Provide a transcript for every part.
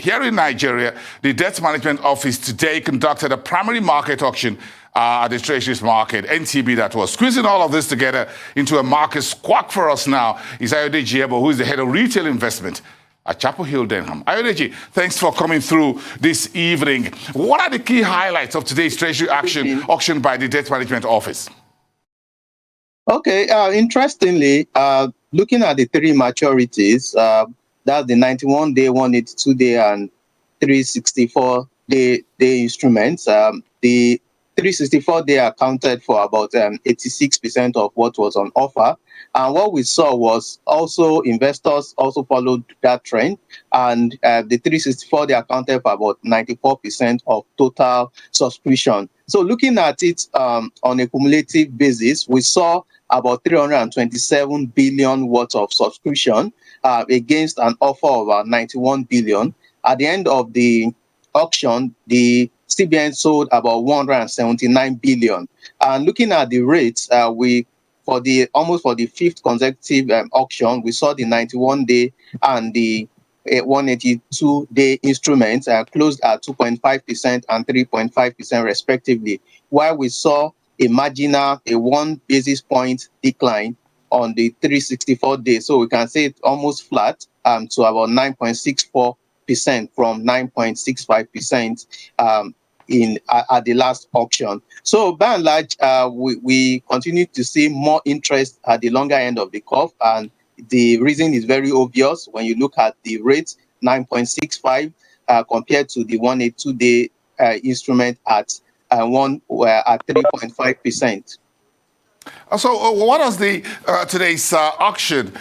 Here in Nigeria, the Debt Management Office today conducted a primary market auction at the Treasury's market, NTB that was. Squeezing all of this together into a market squawk for us now is Ayodeji Ebo, who is the head of retail investment at Chapel Hill Denham. Ayodeji, thanks for coming through this evening. What are the key highlights of today's Treasury auction by the Debt Management Office? Okay, interestingly, looking at the three maturities, that's the 91-day, 182-day, and 364-day instruments. The 364-day accounted for about 86% of what was on offer. And what we saw was also investors also followed that trend. And the 364-day accounted for about 94% of total subscription. So looking at it on a cumulative basis, we saw about 327 billion worth of subscription against an offer of about 91 billion. At the end of the auction, the CBN sold about 179 billion. And looking at the rates, for the fifth consecutive auction, we saw the 91-day and the 182-day instruments closed at 2.5% and 3.5% respectively, while we saw a marginal, 1 basis point decline on the 364-day. So we can say it's almost flat to about 9.64% from 9.65% at the last auction. So by and large, we continue to see more interest at the longer end of the curve, and the reason is very obvious when you look at the rate, 9.65 compared to the 182-day instrument at 3.5%. So what does today's auction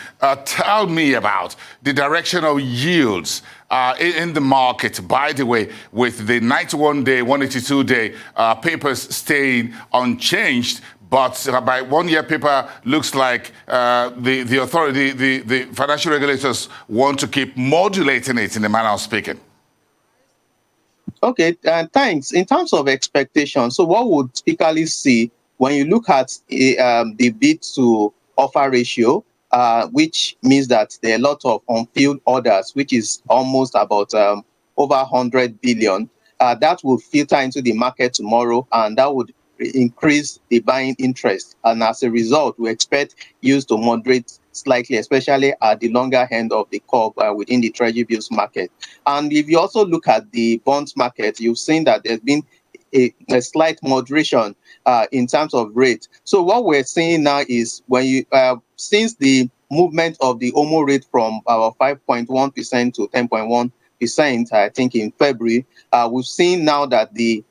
tell me about the direction of yields in the market, by the way, with the 91-day, 182-day papers staying unchanged, but by one-year paper looks like the authority, the financial regulators want to keep modulating it in the manner of speaking? Okay, thanks. In terms of expectation, so what we would typically see when you look at the bid to offer ratio, which means that there are a lot of unfilled orders, which is almost about over 100 billion, that will filter into the market tomorrow, and that would increase the buying interest. And as a result, we expect yields to moderate slightly, especially at the longer end of the curve within the Treasury bills market. And if you also look at the bonds market, you've seen that there's been a slight moderation in terms of rate. So what we're seeing now is when you since the movement of the OMO rate from our 5.1% to 10.1%, I think in February, we've seen now that the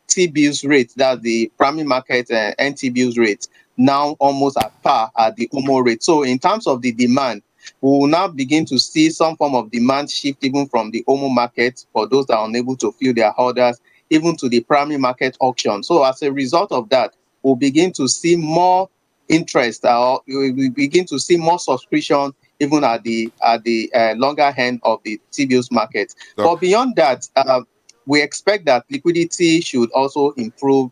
T-bills rate, that's the primary market NT bills rate, now almost at par at the OMO rate. So in terms of the demand, we will now begin to see some form of demand shift even from the OMO market for those that are unable to fill their orders, even to the primary market auction. So as a result of that, we'll begin to see more interest, or we begin to see more subscription even at the longer end of the T-bills market. So, but beyond that, we expect that liquidity should also improve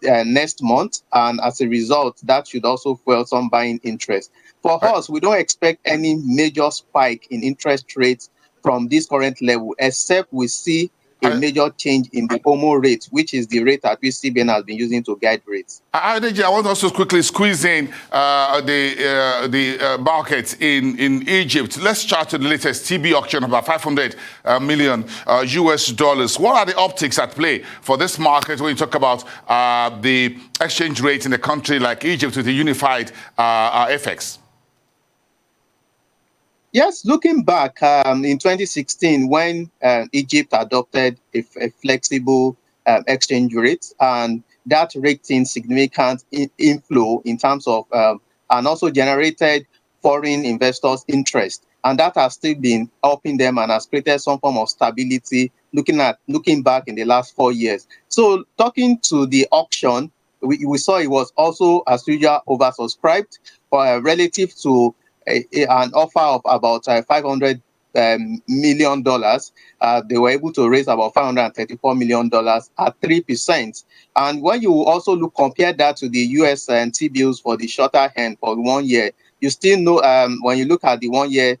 next month, and as a result, that should also fuel some buying interest. For us, we don't expect any major spike in interest rates from this current level, except we see a major change in the OMO rate, which is the rate at which CBN has been using to guide rates. Ayodeji, I want also quickly squeeze in the markets in Egypt. Let's chart the latest TB auction, about 500 million US dollars. What are the optics at play for this market when you talk about the exchange rate in a country like Egypt with a unified FX? Yes, looking back in 2016, when Egypt adopted a flexible exchange rate, and that raked in significant inflow in terms of, and also generated foreign investors' interest. And that has still been helping them and has created some form of stability looking back in the last 4 years. So talking to the auction, we saw it was also, as usual, oversubscribed relative to an offer of about $500 million. They were able to raise about $534 million at 3%. And when you also compare that to the US and T-bills for the shorter end for 1 year, you still know when you look at the 1 year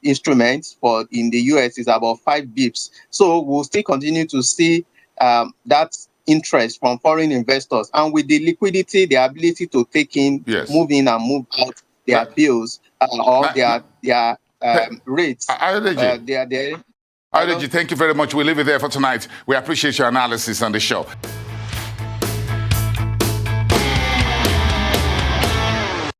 instruments for in the US is about 5 bips. So we'll still continue to see that interest from foreign investors, and with the liquidity, the ability to take in, Yes. move in and move out their Now, bills or now, their hey, rates. Ayodeji, Their I Ayodeji, don't thank you very much. We'll leave it there for tonight. We appreciate your analysis on the show.